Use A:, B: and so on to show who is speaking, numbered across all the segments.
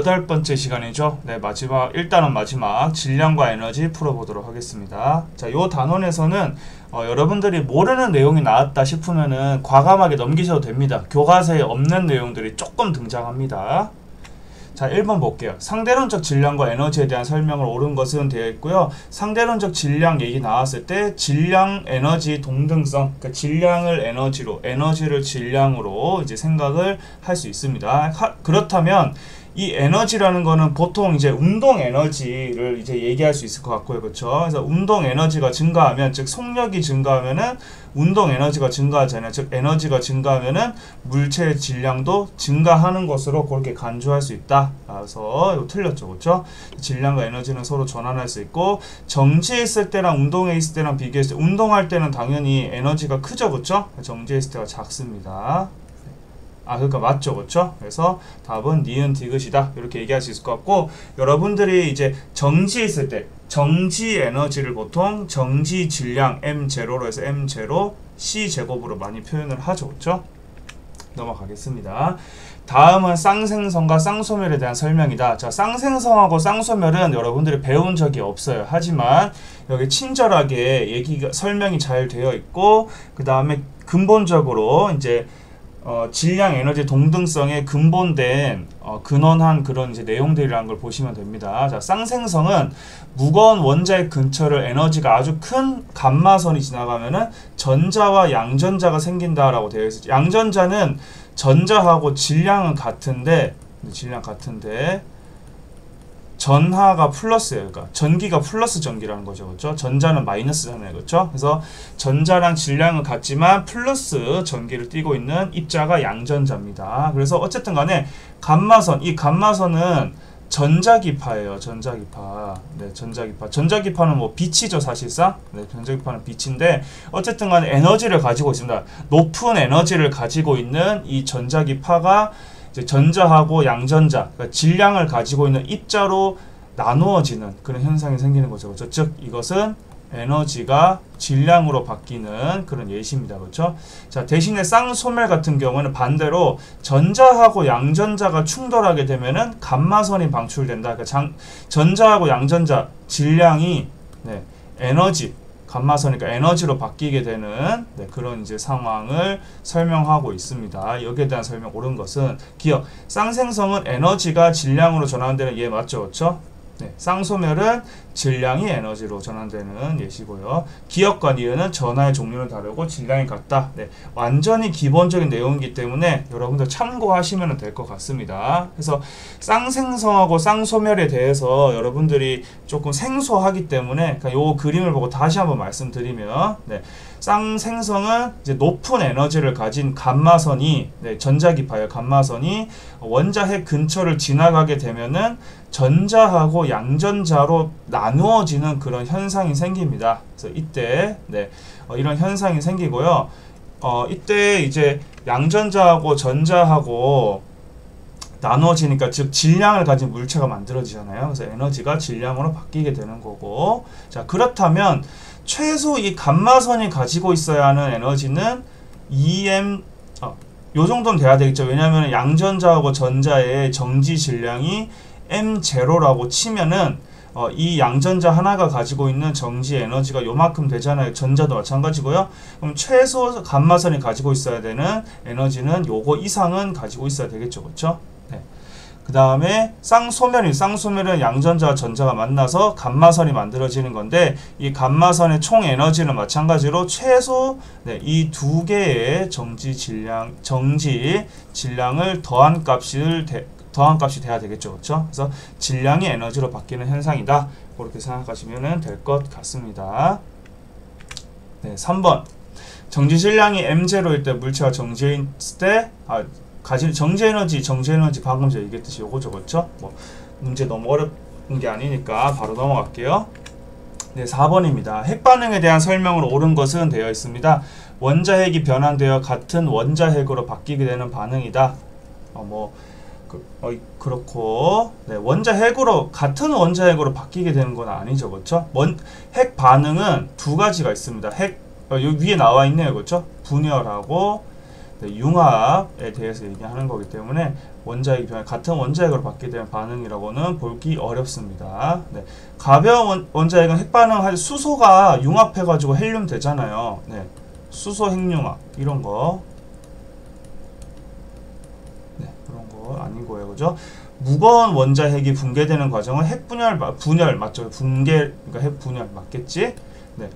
A: 8번째 시간이죠. 네, 일단은 마지막 질량과 에너지 풀어보도록 하겠습니다. 자, 요 단원에서는 여러분들이 모르는 내용이 나왔다 싶으면은 과감하게 넘기셔도 됩니다. 교과서에 없는 내용들이 조금 등장합니다. 자, 1번 볼게요. 상대론적 질량과 에너지에 대한 설명을 옳은 것은 되어 있고요. 상대론적 질량 얘기 나왔을 때 질량, 에너지, 동등성, 그러니까 질량을 에너지로, 에너지를 질량으로 이제 생각을 할 수 있습니다. 그렇다면 이 에너지라는 거는 보통 이제 운동 에너지를 이제 얘기할 수 있을 것 같고요. 그렇죠? 그래서 운동 에너지가 증가하면, 즉 속력이 증가하면은 운동 에너지가 증가하잖아요. 즉 에너지가 증가하면은 물체의 질량도 증가하는 것으로 그렇게 간주할 수 있다. 그래서 이거 틀렸죠. 그렇죠? 질량과 에너지는 서로 전환할 수 있고, 정지에 있을 때랑 운동에 있을 때랑 비교했을 때 운동할 때는 당연히 에너지가 크죠. 그렇죠? 정지에 있을 때가 작습니다. 그러니까 맞죠, 그렇죠? 그래서 답은 니은 디귿이다 이렇게 얘기할 수 있을 것 같고, 여러분들이 이제 정지에 있을 때 정지 에너지를 보통 정지 질량 m0로 해서 m0 c제곱으로 많이 표현을 하죠, 그렇죠? 넘어가겠습니다. 다음은 쌍생성과 쌍소멸에 대한 설명이다. 자, 쌍생성하고 쌍소멸은 여러분들이 배운 적이 없어요. 하지만 여기 친절하게 설명이 잘 되어 있고, 그 다음에 근본적으로 이제 질량, 에너지, 동등성에 근본된 근원한 그런 이제 내용들이라는 걸 보시면 됩니다. 자, 쌍생성은 무거운 원자의 근처를 에너지가 아주 큰 감마선이 지나가면은 전자와 양전자가 생긴다라고 되어 있어요. 양전자는 전자하고 질량은 같은데 전하가 플러스예요. 그러니까 전기가 플러스 전기라는 거죠. 그렇죠? 전자는 마이너스잖아요. 그렇죠? 그래서 전자랑 질량은 같지만 플러스 전기를 띠고 있는 입자가 양전자입니다. 그래서 어쨌든 간에 감마선, 이 감마선은 전자기파예요. 전자기파. 네, 전자기파. 전자기파는 뭐 빛이죠, 사실상. 네, 전자기파는 빛인데 어쨌든 간에 에너지를 가지고 있습니다. 높은 에너지를 가지고 있는 이 전자기파가 이제 전자하고 양전자, 그러니까 질량을 가지고 있는 입자로 나누어지는 그런 현상이 생기는 거죠. 그렇죠? 즉 이것은 에너지가 질량으로 바뀌는 그런 예시입니다. 그렇죠? 자, 대신에 쌍소멸 같은 경우는 반대로 전자하고 양전자가 충돌하게 되면은 감마선이 방출된다. 그러니까 전자하고 양전자 질량이 에너지, 감마선이니까 에너지로 바뀌게 되는 그런 이제 상황을 설명하고 있습니다. 여기에 대한 설명 옳은 것은 기억, 쌍생성은 에너지가 질량으로 전환되는 예 맞죠? 그렇죠? 네, 쌍소멸은 질량이 에너지로 전환되는 예시고요. 기억과 니은은 전하의 종류는 다르고 질량이 같다. 네, 완전히 기본적인 내용이기 때문에 여러분들 참고하시면 될 것 같습니다. 그래서 쌍생성하고 쌍소멸에 대해서 여러분들이 조금 생소하기 때문에 이 그림을 보고 다시 한번 말씀드리면, 쌍생성은 이제 높은 에너지를 가진 감마선이, 전자기파예요. 감마선이 원자핵 근처를 지나가게 되면은 전자하고 양전자로 나누어지는 그런 현상이 생깁니다. 그래서 이때 이런 현상이 생기고요. 이때 이제 양전자하고 전자하고 나누어지니까, 즉 질량을 가진 물체가 만들어지잖아요. 그래서 에너지가 질량으로 바뀌게 되는 거고, 자, 그렇다면 최소 이 감마선이 가지고 있어야 하는 에너지는 요 정도는 돼야 되겠죠. 왜냐하면 양전자하고 전자의 정지 질량이 m0라고 치면은 이 양전자 하나가 가지고 있는 정지 에너지가 요만큼 되잖아요. 전자도 마찬가지고요. 그럼 최소 감마선이 가지고 있어야 되는 에너지는 요거 이상은 가지고 있어야 되겠죠. 그렇죠? 그 다음에 쌍소멸은 양전자와 전자가 만나서 감마선이 만들어지는 건데, 이 감마선의 총 에너지는 마찬가지로 최소 이 두 개의 정지 질량을 더한 값이 돼야 되겠죠. 그렇죠? 그래서 질량이 에너지로 바뀌는 현상이다. 그렇게 생각하시면 될 것 같습니다. 네, 3번. 정지 질량이 m0일 때 물체가 정지해 있을 때 가진 정지 에너지 방금 제가 얘기했듯이 요거죠. 그렇죠? 뭐 문제 너무 어려운 게 아니니까 바로 넘어갈게요. 네, 4번입니다. 핵반응에 대한 설명을 옳은 것은 되어 있습니다. 원자핵이 변환되어 같은 원자핵으로 바뀌게 되는 반응이다. 그렇고, 같은 원자핵으로 바뀌게 되는 건 아니죠. 그렇죠? 핵 반응은 두 가지가 있습니다. 여기 위에 나와 있네요. 그렇죠? 분열하고 융합에 대해서 얘기하는 거기 때문에 원자핵이 같은 원자핵으로 바뀌게 되는 반응이라고는 보기 어렵습니다. 네. 가벼운 원자핵은 핵반응 수소가 융합해가지고 헬륨 되잖아요. 네. 수소 핵융합 이런 거. 네, 그런 거 아닌 거예요, 그죠? 무거운 원자핵이 붕괴되는 과정은 핵분열 맞죠? 그러니까 핵분열 맞겠지? 네.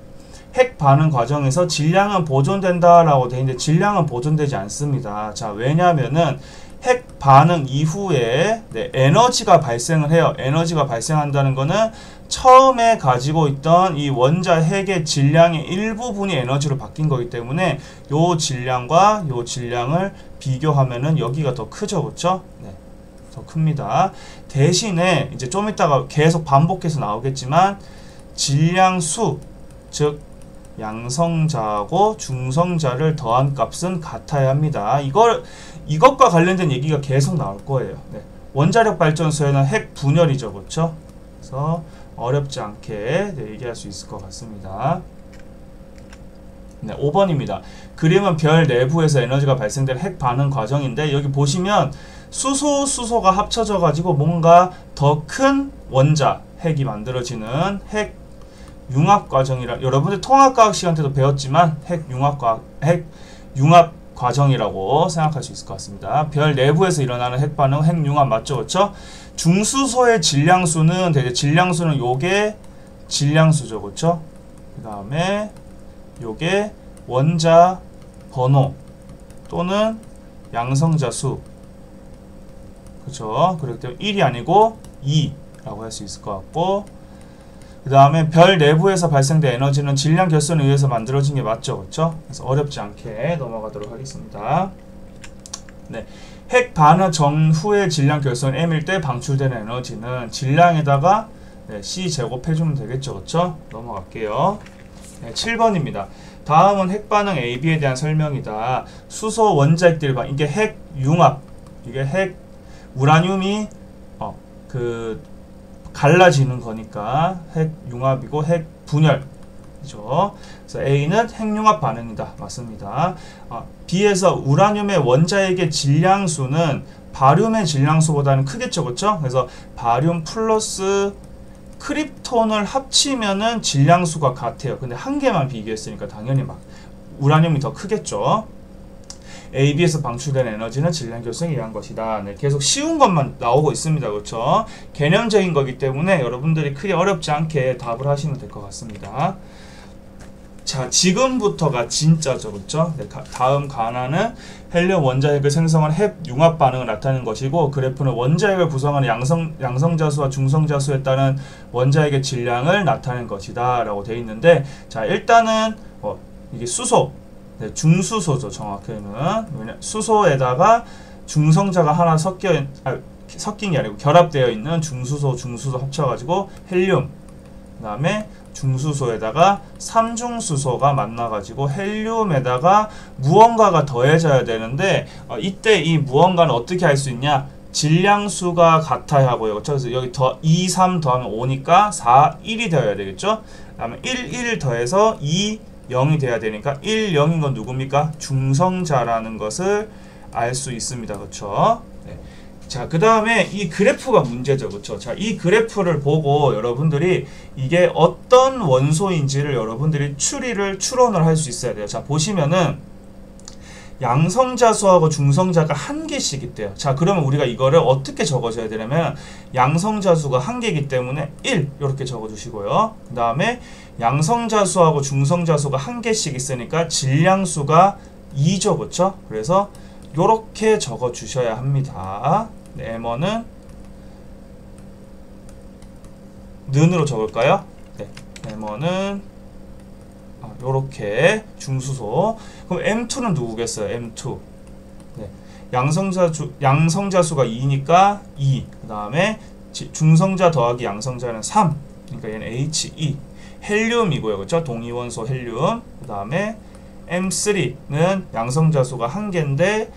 A: 핵 반응 과정에서 질량은 보존된다라고 돼 있는데 질량은 보존되지 않습니다. 자, 왜냐면은 핵 반응 이후에 네, 에너지가 발생을 해요. 에너지가 발생한다는 거는 처음에 가지고 있던 이 원자핵의 질량의 일부분이 에너지로 바뀐 거기 때문에 요 질량과 요 질량을 비교하면은 여기가 더 크죠, 그렇죠? 네, 더 큽니다. 대신에 이제 좀 이따가 계속 반복해서 나오겠지만 질량수, 즉 양성자하고 중성자를 더한 값은 같아야 합니다. 이것과 관련된 얘기가 계속 나올 거예요. 네. 원자력 발전소에는 핵 분열이죠, 그렇죠? 그래서 어렵지 않게 네, 얘기할 수 있을 것 같습니다. 네, 5번입니다. 그림은 별 내부에서 에너지가 발생될 핵 반응 과정인데 여기 보시면 수소가 합쳐져 가지고 뭔가 더 큰 원자 핵이 만들어지는 핵 융합 과정이라 여러분들 통합과학 시간 때도 배웠지만 핵 융합 과정이라고 생각할 수 있을 것 같습니다. 별 내부에서 일어나는 핵 반응, 핵 융합 맞죠, 그렇죠? 중수소의 질량수는 되게 질량수는 요게 질량수죠, 그렇죠? 그다음에 요게 원자 번호 또는 양성자 수, 그렇죠? 그렇기 때문에 1이 아니고 2라고 할 수 있을 것 같고. 그 다음에 별 내부에서 발생된 에너지는 질량 결손에 의해서 만들어진 게 맞죠, 그렇죠? 그래서 어렵지 않게 넘어가도록 하겠습니다. 네, 핵 반응 전후의 질량 결손 M일 때 방출되는 에너지는 질량에다가 네, C 제곱해주면 되겠죠, 그렇죠? 넘어갈게요. 네, 7번입니다. 다음은 핵 반응 AB에 대한 설명이다. 수소 원자핵들이 이게 핵 융합, 이게 핵 우라늄이 갈라지는 거니까 핵 융합이고 핵 분열이죠. 그래서 A는 핵융합 반응이다. 맞습니다. B에서 우라늄의 원자핵의 질량수는 바륨의 질량수보다는 크겠죠, 그렇죠? 그래서 바륨 플러스 크립톤을 합치면은 질량수가 같아요. 근데 한 개만 비교했으니까 당연히 막 우라늄이 더 크겠죠. AB에서 방출된 에너지는 질량 결성에 의한 것이다. 네, 계속 쉬운 것만 나오고 있습니다. 그렇죠? 개념적인 거기 때문에 여러분들이 크게 어렵지 않게 답을 하시면 될 것 같습니다. 자, 지금부터가 진짜죠. 그렇죠? 네, 다음 관한은 헬륨 원자핵을 생성한 핵 융합 반응을 나타내는 것이고 그래프는 원자핵을 구성하는 양성자수와 중성자수에 따른 원자핵의 질량을 나타낸 것이다 라고 되어 있는데, 자, 일단은 이게 수소, 네, 중수소죠. 정확히는 수소에다가 중성자가 하나 섞인 게 아니고 결합되어 있는 중수소 합쳐가지고 헬륨, 그 다음에 중수소에다가 삼중수소가 만나가지고 헬륨에다가 무언가가 더해져야 되는데 이때 이 무언가는 어떻게 할 수 있냐? 질량수가 같아야 하고요. 그렇죠? 그래서 여기 2, 3 더하면 5니까 4, 1이 되어야 되겠죠? 그 다음에 1 더해서 2, 0이 돼야 되니까 1, 0인 건 누굽니까? 중성자라는 것을 알 수 있습니다. 그렇죠? 네. 자, 그 다음에 이 그래프가 문제죠. 그렇죠? 자, 이 그래프를 보고 여러분들이 이게 어떤 원소인지를 여러분들이 추론을 할 수 있어야 돼요. 자, 보시면은 양성자수하고 중성자가 한 개씩 있대요. 자, 그러면 우리가 이거를 어떻게 적어줘야 되냐면 양성자수가 한 개이기 때문에 1 이렇게 적어주시고요. 그 다음에 양성자수하고 중성자수가 한 개씩 있으니까 질량수가 2죠. 그렇죠? 그래서 이렇게 적어주셔야 합니다. 네, M1은 는으로 적을까요? 네, M1은 요렇게 중수소. 그럼 M2는 누구겠어요? M2. 네. 양성자수가 2니까 2. 그 다음에 중성자 더하기 양성자는 3. 그러니까 얘는 He. 헬륨이고요. 그렇죠? 동위원소 헬륨. 그 다음에 M3는 양성자수가 1개인데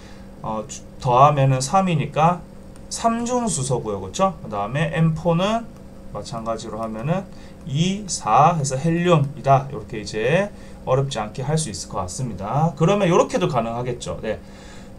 A: 더하면은 3이니까 3중수소고요. 그렇죠? 그 다음에 M4는 마찬가지로 하면은 2, 4 해서 헬륨이다. 이렇게 이제 어렵지 않게 할 수 있을 것 같습니다. 그러면 이렇게도 가능하겠죠. 네.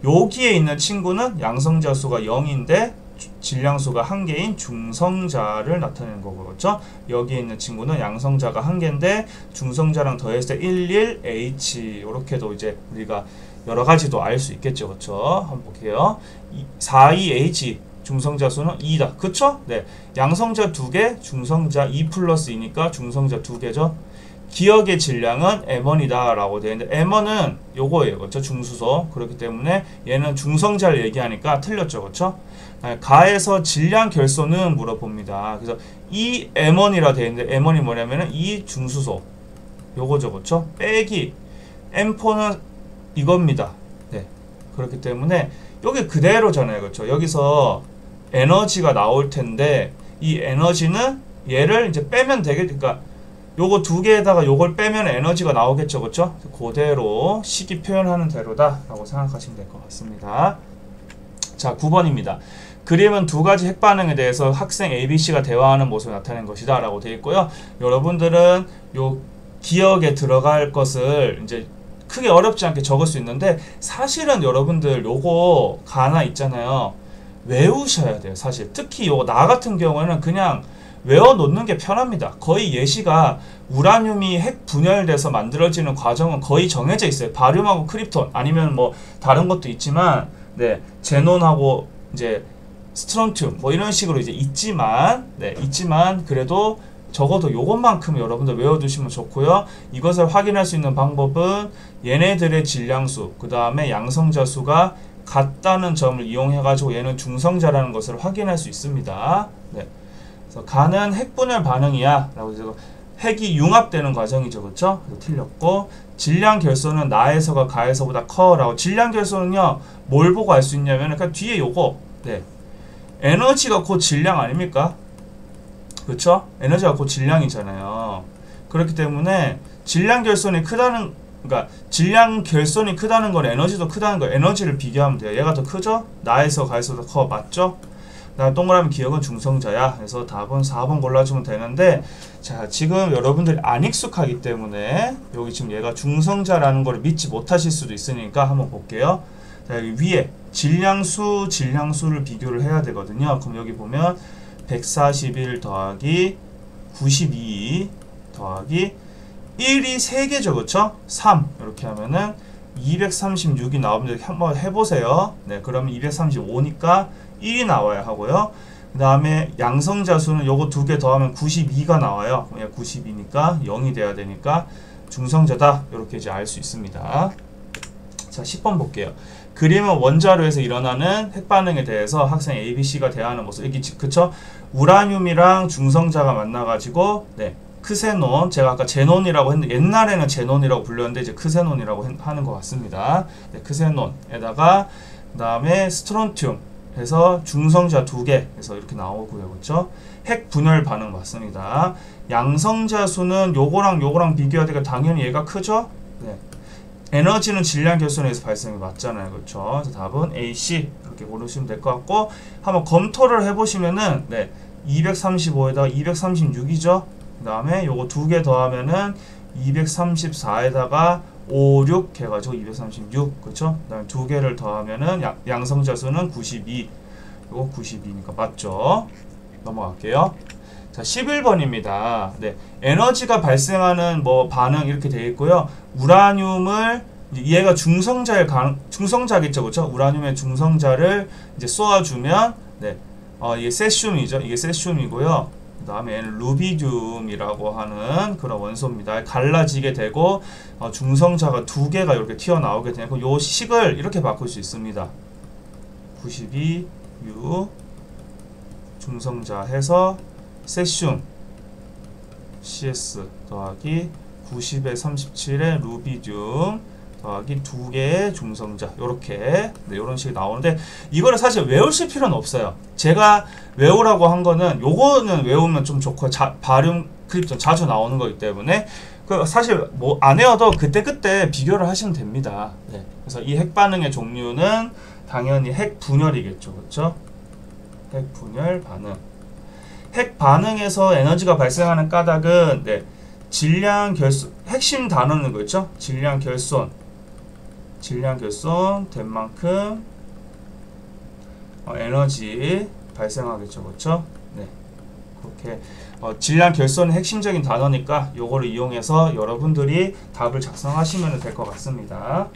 A: 여기에 있는 친구는 양성자 수가 0인데 질량수가 1개인 중성자를 나타내는 거고, 그렇죠? 여기에 있는 친구는 양성자가 1개인데 중성자랑 더했을 때 11H 이렇게도 이제 우리가 여러 가지도 알 수 있겠죠, 그렇죠? 한번 볼게요. 42H 중성자 수는 2다, 그렇죠? 네, 양성자 2개, 중성자 2 플러스 2니까 중성자 2개죠. 기억의 질량은 M1이다 라고 되어 있는데 M1은 요거예요, 그렇죠? 중수소. 그렇기 때문에 얘는 중성자를 얘기하니까 틀렸죠, 그렇죠? 가에서 질량 결소는 물어봅니다. 그래서 이 M1이라 되어 있는데 M1이 뭐냐면은 이 중수소 요거죠, 그렇죠? 빼기 M4는 이겁니다. 네, 그렇기 때문에 여기 그대로잖아요, 그렇죠? 여기서 에너지가 나올 텐데 이 에너지는 얘를 이제 빼면 되겠니까, 요거 두 개에다가 요걸 빼면 에너지가 나오겠죠, 그렇죠? 그대로 식이 표현하는 대로다 라고 생각하시면 될 것 같습니다. 자, 9번입니다. 그림은 두 가지 핵반응에 대해서 학생 ABC가 대화하는 모습을 나타낸 것이다 라고 되어 있고요. 여러분들은 요 기억에 들어갈 것을 이제 크게 어렵지 않게 적을 수 있는데, 사실은 여러분들 요거 가나 있잖아요, 외우셔야 돼요. 사실 특히 요거 나 같은 경우에는 그냥 외워놓는 게 편합니다. 거의 예시가 우라늄이 핵 분열돼서 만들어지는 과정은 거의 정해져 있어요. 바륨하고 크립톤, 아니면 뭐 다른 것도 있지만, 네, 제논하고 이제 스트론튬 뭐 이런 식으로 이제 있지만, 네, 있지만 그래도 적어도 요것만큼 여러분들 외워두시면 좋고요. 이것을 확인할 수 있는 방법은 얘네들의 질량수, 그 다음에 양성자 수가 같다는 점을 이용해가지고 얘는 중성자라는 것을 확인할 수 있습니다. 네. 그래서 가는 핵분열 반응이야 라고 해서 핵이 융합되는 과정이죠, 그렇죠? 틀렸고, 질량 결소는 나에서가 가에서보다 커 라고. 질량 결소는요 뭘 보고 알 수 있냐면 그냥 뒤에 요거, 네, 에너지가 곧 질량 아닙니까? 그렇죠? 에너지가 곧 질량이잖아요. 그렇기 때문에 질량 결손이 크다는, 그러니까 질량 결손이 크다는 건 에너지도 크다는 거. 에너지를 비교하면 돼요. 얘가 더 크죠? 나에서 가에서 더 커, 맞죠? 나 동그라미 기억은 중성자야. 그래서 답은 4번 골라주면 되는데, 자, 지금 여러분들이 안 익숙하기 때문에 여기 지금 얘가 중성자라는 걸 믿지 못하실 수도 있으니까 한번 볼게요. 자, 여기 위에 질량수를 비교를 해야 되거든요. 그럼 여기 보면 141 더하기 92 더하기 1이 3개죠, 그쵸? 3 이렇게 하면은 236이 나오면 한번 해보세요. 네, 그러면 235니까 1이 나와야 하고요. 그 다음에 양성자 수는 요거 2개 더하면 92가 나와요. 92니까 0이 돼야 되니까 중성자다, 이렇게 이제 알 수 있습니다. 자, 10번 볼게요. 그림은 원자로에서 일어나는 핵반응에 대해서 학생 ABC가 대하는 모습. 이게 그쵸? 우라늄이랑 중성자가 만나가지고, 네, 크세논, 제가 아까 제논이라고 했는데 옛날에는 제논이라고 불렸는데 이제 크세논이라고 하는 것 같습니다. 네, 크세논에다가 그 다음에 스트론튬 해서 중성자 2개 해서 이렇게 나오고요, 그렇죠? 핵 분열 반응 맞습니다. 양성자 수는 요거랑 비교하니까 당연히 얘가 크죠? 네. 에너지는 질량 결손에서 발생이 맞잖아요, 그렇죠? 그래서 답은 A, C 이렇게 고르시면 될 것 같고, 한번 검토를 해보시면은, 네, 235에다가 236이죠. 그 다음에 요거 2개 더하면은 234에다가 5, 6 해가지고 236, 그쵸? 그 다음에 2개를 더하면은 양성자 수는 92, 요거 92니까 맞죠? 넘어갈게요. 자, 11번입니다. 네, 에너지가 발생하는 뭐 반응 이렇게 되어 있고요. 우라늄을, 얘가 중성자겠죠, 그쵸? 우라늄의 중성자를 이제 쏘아주면, 네, 이게 세슘이죠. 이게 세슘이고요. 그 다음에 얘는 루비듐이라고 하는 그런 원소입니다. 갈라지게 되고 중성자가 2개가 이렇게 튀어나오게 되고, 요 식을 이렇게 바꿀 수 있습니다. 92U 중성자 해서 세슘 CS 더하기 90에 37의 루비듐 더하기 2개의 중성자, 요렇게, 네, 요런 식이 나오는데, 이거를 사실 외우실 필요는 없어요. 제가 외우라고 한 거는, 요거는 외우면 좀 좋고, 바륨, 크립톤 자주 나오는 거기 때문에 사실 뭐 안 외워도 그때그때 비교를 하시면 됩니다. 네. 그래서 이 핵반응의 종류는 당연히 핵분열이겠죠, 그렇죠? 핵분열 반응. 핵반응에서 에너지가 발생하는 까닭은, 네, 질량 결손, 핵심 단어는 그렇죠? 질량 결손, 질량 결손 된 만큼 에너지 발생하겠죠. 그렇죠? 네. 그렇게 질량 결손은 핵심적인 단어니까 요거를 이용해서 여러분들이 답을 작성하시면 될 것 같습니다.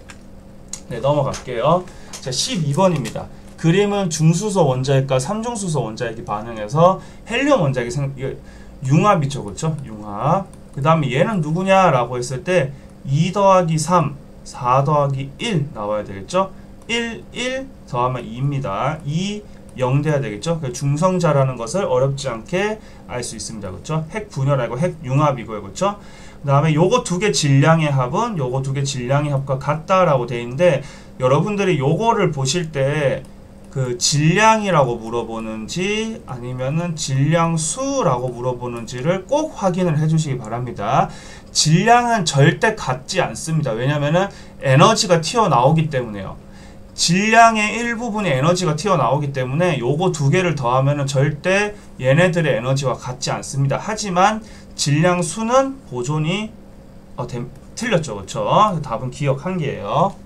A: 네, 넘어갈게요. 자, 12번입니다. 그림은 중수소 원자핵과 삼중수소 원자핵이 반응해서 헬륨 원자핵이 융합이죠. 그렇죠? 융합. 그 다음에 얘는 누구냐라고 했을 때 2 더하기 3, 4 더하기 1 나와야 되겠죠? 1, 1 더하면 2입니다. 2, 0 돼야 되겠죠? 중성자라는 것을 어렵지 않게 알 수 있습니다. 그렇죠? 핵 분열하고 핵 융합이고요. 그렇죠? 그 다음에 요거 두 개 질량의 합은 요거 두 개 질량의 합과 같다라고 돼 있는데 여러분들이 요거를 보실 때 그 질량이라고 물어보는지 아니면은 질량수라고 물어보는지를 꼭 확인을 해주시기 바랍니다. 질량은 절대 같지 않습니다. 왜냐면은 에너지가 튀어나오기 때문에요. 질량의 일부분의 에너지가 튀어나오기 때문에 요거 두 개를 더하면은 절대 얘네들의 에너지와 같지 않습니다. 하지만 질량수는 보존이 틀렸죠. 그렇죠? 답은 기억 한 개예요.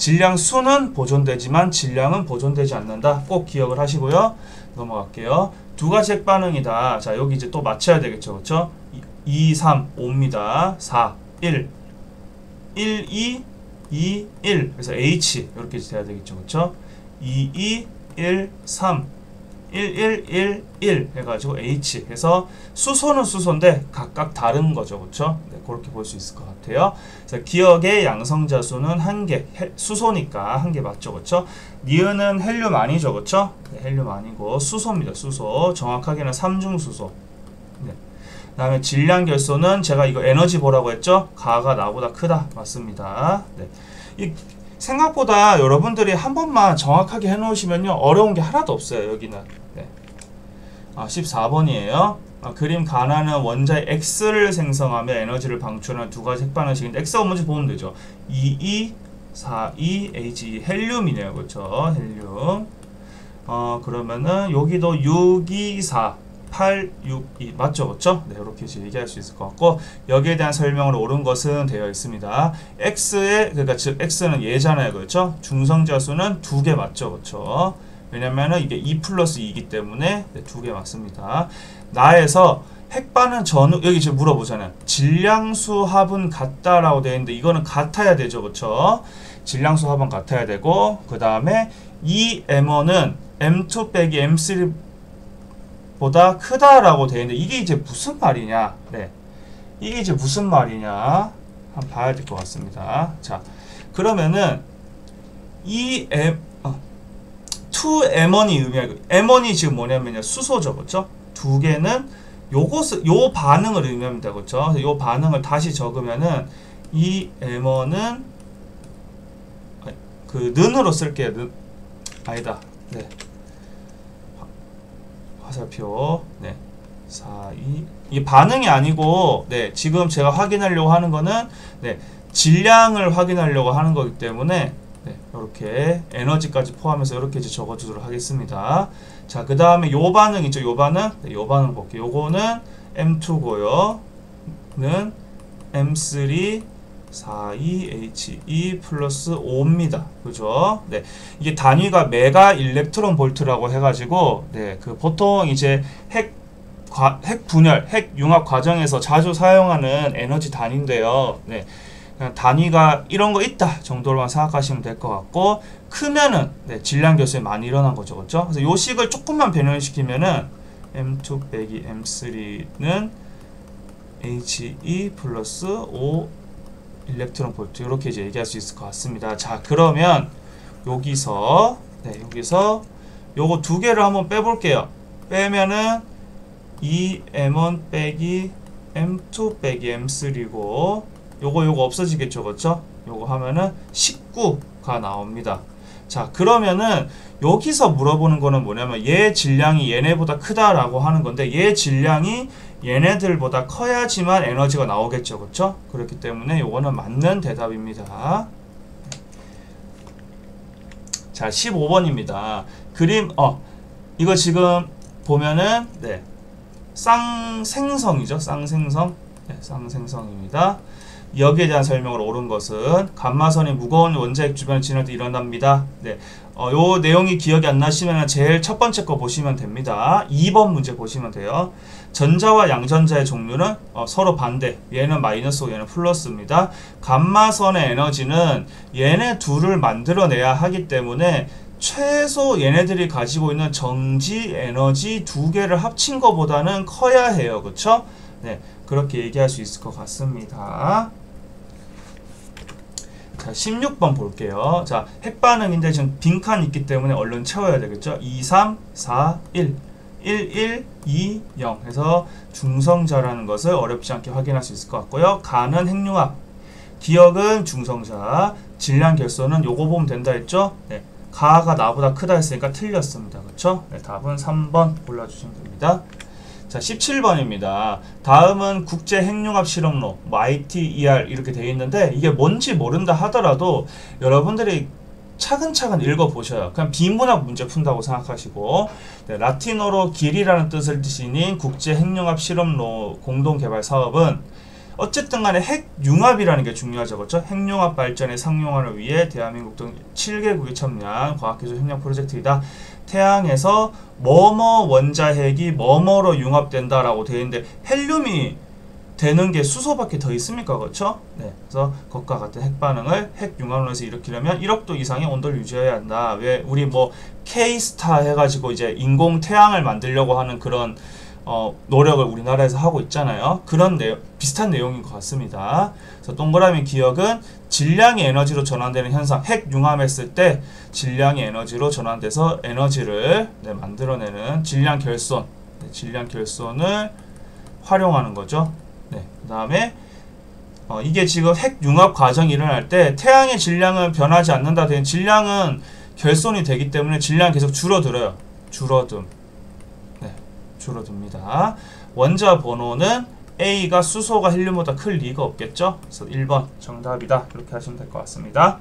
A: 질량수는 보존되지만 질량은 보존되지 않는다. 꼭 기억을 하시고요. 넘어갈게요. 두 가지 핵반응이다. 자, 여기 이제 또 맞춰야 되겠죠. 그렇죠? 2, 3, 5입니다. 4, 1, 1, 2, 2, 1. 그래서 H 이렇게 돼야 되겠죠. 그렇죠? 2, 2, 1, 3, 1, 1, 1, 1 해가지고 H 해서 수소는 수소인데 각각 다른 거죠. 그렇죠? 네, 그렇게 볼 수 있을 것 같아요. 그래서 기억의 양성자 수는 1개, 수소니까 1개 맞죠. 그렇죠? 니은은 헬륨 아니죠. 그렇죠? 네, 헬륨 아니고 수소입니다. 수소. 정확하게는 삼중수소. 네. 그 다음에 질량 결손은 제가 이거 에너지 보라고 했죠? 가가 나보다 크다. 맞습니다. 네. 이 생각보다 여러분들이 한 번만 정확하게 해놓으시면요 어려운 게 하나도 없어요. 여기는 네. 14번이에요. 그림 가나는 원자의 X를 생성하며 에너지를 방출하는 두 가지 핵반응식인데 X가 뭔지 보면 되죠. 22, 42, He 헬륨이네요. 그렇죠? 헬륨. 그러면은 여기도 624 8, 6, 2 맞죠? 그렇죠? 네, 이렇게 이제 얘기할 수 있을 것 같고 여기에 대한 설명으로 옳은 것은 되어 있습니다. X의 그러니까 즉 X는 얘잖아요. 그렇죠? 중성자 수는 2개 맞죠? 그렇죠? 왜냐면은 이게 2 플러스 2이기 때문에 네, 2개 맞습니다. 나에서 핵반응 전후 여기 지금 물어보잖아요. 질량수 합은 같다라고 되어 있는데 이거는 같아야 되죠. 그렇죠? 질량수 합은 같아야 되고 그 다음에 이 M1은 M2 빼기 M3 보다 크다라고 되어 있는데 이게 이제 무슨 말이냐? 네, 이게 이제 무슨 말이냐? 한번 봐야 될 것 같습니다. 자, 그러면은 이 M2M1이 의미하고 M1이 지금 뭐냐면요 수소죠, 그렇죠? 두 개는 요것을 요 반응을 의미합니다, 그렇죠? 요 반응을 다시 적으면은 이 M1은 그 는으로 쓸게요. 는 아니다. 네. 화살표, 네, 4, 2. 이게 반응이 아니고, 네, 지금 제가 확인하려고 하는 거는, 네, 질량을 확인하려고 하는 거기 때문에, 네, 이렇게 에너지까지 포함해서 이렇게 이제 적어주도록 하겠습니다. 자, 그 다음에 요 반응 있죠, 요 반응? 네, 요 반응 볼게요. 요거는 M2고요. 는 M3 42He 플러스 5입니다. 그죠? 네. 이게 단위가 메가 일렉트론 볼트라고 해가지고, 네. 그 보통 이제 핵 분열, 핵 융합 과정에서 자주 사용하는 에너지 단위인데요. 네. 그냥 단위가 이런 거 있다 정도로만 생각하시면 될 것 같고, 크면은, 네. 질량 결손이 많이 일어난 거죠. 그죠? 그래서 요 식을 조금만 변형시키면은, M2 빼기 M3는 He 플러스 5 일렉트론 볼트 이렇게 이제 얘기할 수 있을 것 같습니다. 자, 그러면 여기서 네, 여기서 요거 두 개를 한번 빼볼게요. 빼면은 이 M1 빼기 M2 빼기 M3고 요거 없어지겠죠, 그렇죠? 요거 하면은 19가 나옵니다. 자, 그러면은 여기서 물어보는 거는 뭐냐면 얘 질량이 얘네보다 크다라고 하는 건데 얘 질량이 얘네들보다 커야지만 에너지가 나오겠죠. 그렇죠? 그렇기 때문에 요거는 맞는 대답입니다. 자, 15번입니다. 그림 이거 지금 보면은 네. 쌍생성이죠. 쌍생성. 네, 쌍생성입니다. 여기에 대한 설명을 옳은 것은 감마선이 무거운 원자핵 주변을 지날 때 일어납니다. 네. 요 내용이 기억이 안 나시면 제일 첫 번째 거 보시면 됩니다. 2번 문제 보시면 돼요. 전자와 양전자의 종류는 서로 반대. 얘는 마이너스고 얘는 플러스입니다. 감마선의 에너지는 얘네 둘을 만들어내야 하기 때문에 최소 얘네들이 가지고 있는 정지 에너지 두 개를 합친 것보다는 커야 해요. 그쵸? 네, 그렇게 얘기할 수 있을 것 같습니다. 자, 16번 볼게요. 자, 핵반응인데 지금 빈칸이 있기 때문에 얼른 채워야 되겠죠? 2, 3, 4, 1. 1, 1, 2, 0 해서 중성자라는 것을 어렵지 않게 확인할 수 있을 것 같고요. 가는 핵융합, 기억은 중성자, 질량 결손은 요거 보면 된다 했죠? 네. 가가 나보다 크다 했으니까 틀렸습니다. 그쵸? 네, 답은 3번 골라주시면 됩니다. 자, 17번입니다. 다음은 국제 핵융합 실험로, ITER 이렇게 되어 있는데 이게 뭔지 모른다 하더라도 여러분들이 차근차근 읽어보셔요. 그냥 비문학 문제 푼다고 생각하시고, 네, 라틴어로 길이라는 뜻을 지닌 국제 핵융합 실험로 공동개발 사업은 어쨌든 간에 핵융합이라는 게 중요하죠. 그렇죠? 핵융합 발전의 상용화를 위해 대한민국 등 7개국이 참여한 과학기술 협력 프로젝트이다. 태양에서 뭐뭐 원자핵이 뭐뭐로 융합된다라고 되어 있는데 헬륨이 되는 게 수소밖에 더 있습니까? 그렇죠? 네. 그래서 그것과 같은 핵반응을 핵융합론에서 일으키려면 1억도 이상의 온도를 유지해야 한다. 왜 우리 뭐 K스타 해가지고 이제 인공 태양을 만들려고 하는 그런 노력을 우리나라에서 하고 있잖아요. 그런 비슷한 내용인 것 같습니다. 그래서 동그라미 기억은 질량이 에너지로 전환되는 현상, 핵융합했을 때 질량이 에너지로 전환돼서 에너지를 만들어내는 질량 결손, 질량 결손을 활용하는 거죠. 네, 그 다음에 이게 지금 핵융합 과정이 일어날 때 태양의 질량은 변하지 않는다 된 질량은 결손이 되기 때문에 질량이 계속 줄어들어요. 줄어듭니다. 원자 번호는 A가 수소가 헬륨보다 클 리가 없겠죠? 그래서 1번 정답이다. 이렇게 하시면 될 것 같습니다.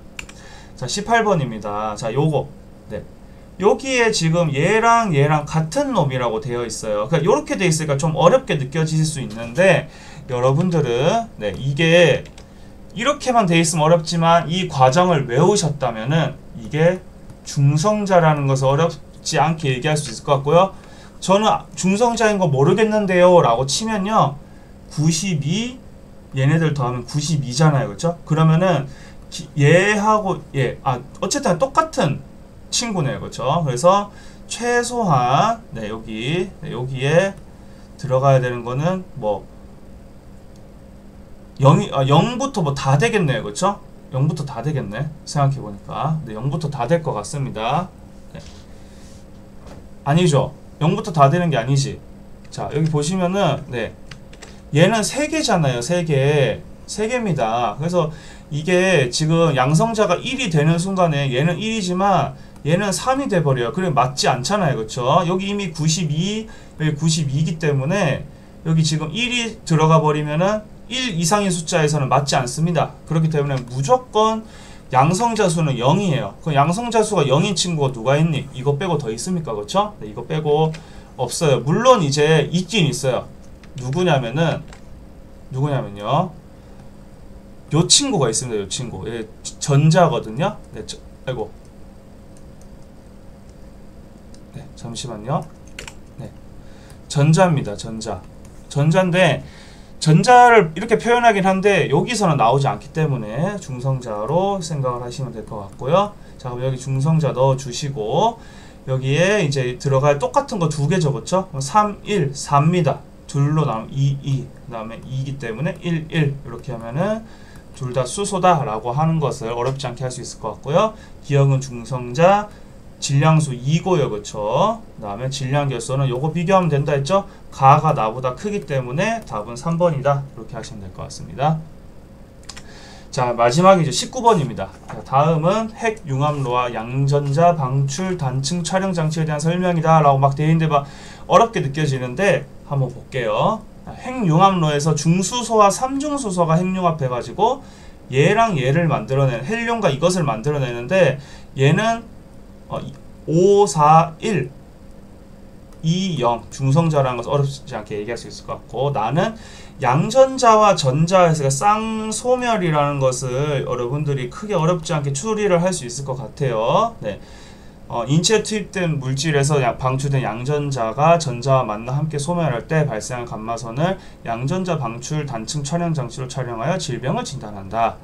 A: 자, 18번입니다. 자, 요거. 네. 여기에 지금 얘랑 같은 놈이라고 되어 있어요. 그러니까 이렇게 되어 있으니까 좀 어렵게 느껴질 수 있는데 여러분들은 이게 이렇게만 되어 있으면 어렵지만 이 과정을 외우셨다면은 이게 중성자라는 것을 어렵지 않게 얘기할 수 있을 것 같고요. 저는 중성자인 거 모르겠는데요 라고 치면요 92 얘네들 더하면 92잖아요. 그렇죠? 그러면은 얘하고 어쨌든 똑같은 친구네요. 그렇죠? 그래서 최소한 여기에 들어가야 되는 거는 뭐 0부터 뭐 다 되겠네요. 그렇죠? 0부터 다 되겠네. 생각해 보니까. 네, 0부터 다 될 것 같습니다. 네. 아니죠. 0부터 다 되는 게 아니지. 자, 여기 보시면은 얘는 3개잖아요. 3개. 3개입니다. 그래서 이게 지금 양성자가 1이 되는 순간에 얘는 1이지만 얘는 3이 돼버려요. 그래 맞지 않잖아요. 그쵸? 여기 이미 92, 여기 92이기 때문에 여기 지금 1이 들어가 버리면은 1 이상의 숫자에서는 맞지 않습니다. 그렇기 때문에 무조건 양성자 수는 0이에요. 그 양성자 수가 0인 친구가 누가 있니? 이거 빼고 더 있습니까? 그쵸? 네, 이거 빼고 없어요. 물론 이제 있긴 있어요. 누구냐면요. 요 친구가 있습니다. 요 친구. 얘 전자거든요. 네, 아이고. 네, 잠시만요. 네. 전자입니다. 전자인데 전자를 이렇게 표현하긴 한데 여기서는 나오지 않기 때문에 중성자로 생각을 하시면 될 것 같고요. 자, 그럼 여기 중성자 넣어주시고 여기에 이제 들어갈 똑같은 거 2개 적었죠? 3, 1, 4입니다. 둘로 나누면 2, 그 다음에 2이기 때문에 1, 1 이렇게 하면은 둘 다 수소다 라고 하는 것을 어렵지 않게 할 수 있을 것 같고요. 기억은 중성자, 질량수 2고요. 그쵸? 그 다음에 질량 결손은 요거 비교하면 된다 했죠? 가가 나보다 크기 때문에 답은 3번이다. 이렇게 하시면 될 것 같습니다. 자, 마지막이죠. 19번입니다. 다음은 핵융합로와 양전자 방출 단층 촬영 장치에 대한 설명이다 라고 막 되어 있는데 막 어렵게 느껴지는데 한번 볼게요. 핵융합로에서 중수소와 삼중수소가 핵융합해가지고 얘랑 얘를 만들어내는 헬륨과 이것을 만들어내는데 얘는 5, 4, 1 2영 중성자라는 것을 어렵지 않게 얘기할 수 있을 것 같고, 나는 양전자와 전자에서 쌍소멸이라는 것을 여러분들이 크게 어렵지 않게 추리를 할 수 있을 것 같아요. 네. 인체에 투입된 물질에서 방출된 양전자가 전자와 만나 함께 소멸할 때 발생한 감마선을 양전자 방출 단층 촬영 장치로 촬영하여 질병을 진단한다.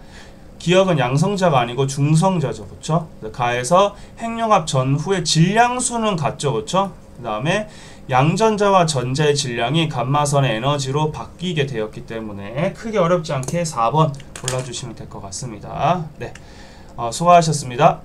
A: 기억은 양성자가 아니고 중성자죠, 그렇죠? 가해서 핵융합 전후의 질량수는 같죠, 그렇죠? 그 다음에 양전자와 전자의 질량이 감마선의 에너지로 바뀌게 되었기 때문에 크게 어렵지 않게 4번 골라주시면 될 것 같습니다. 네, 수고하셨습니다.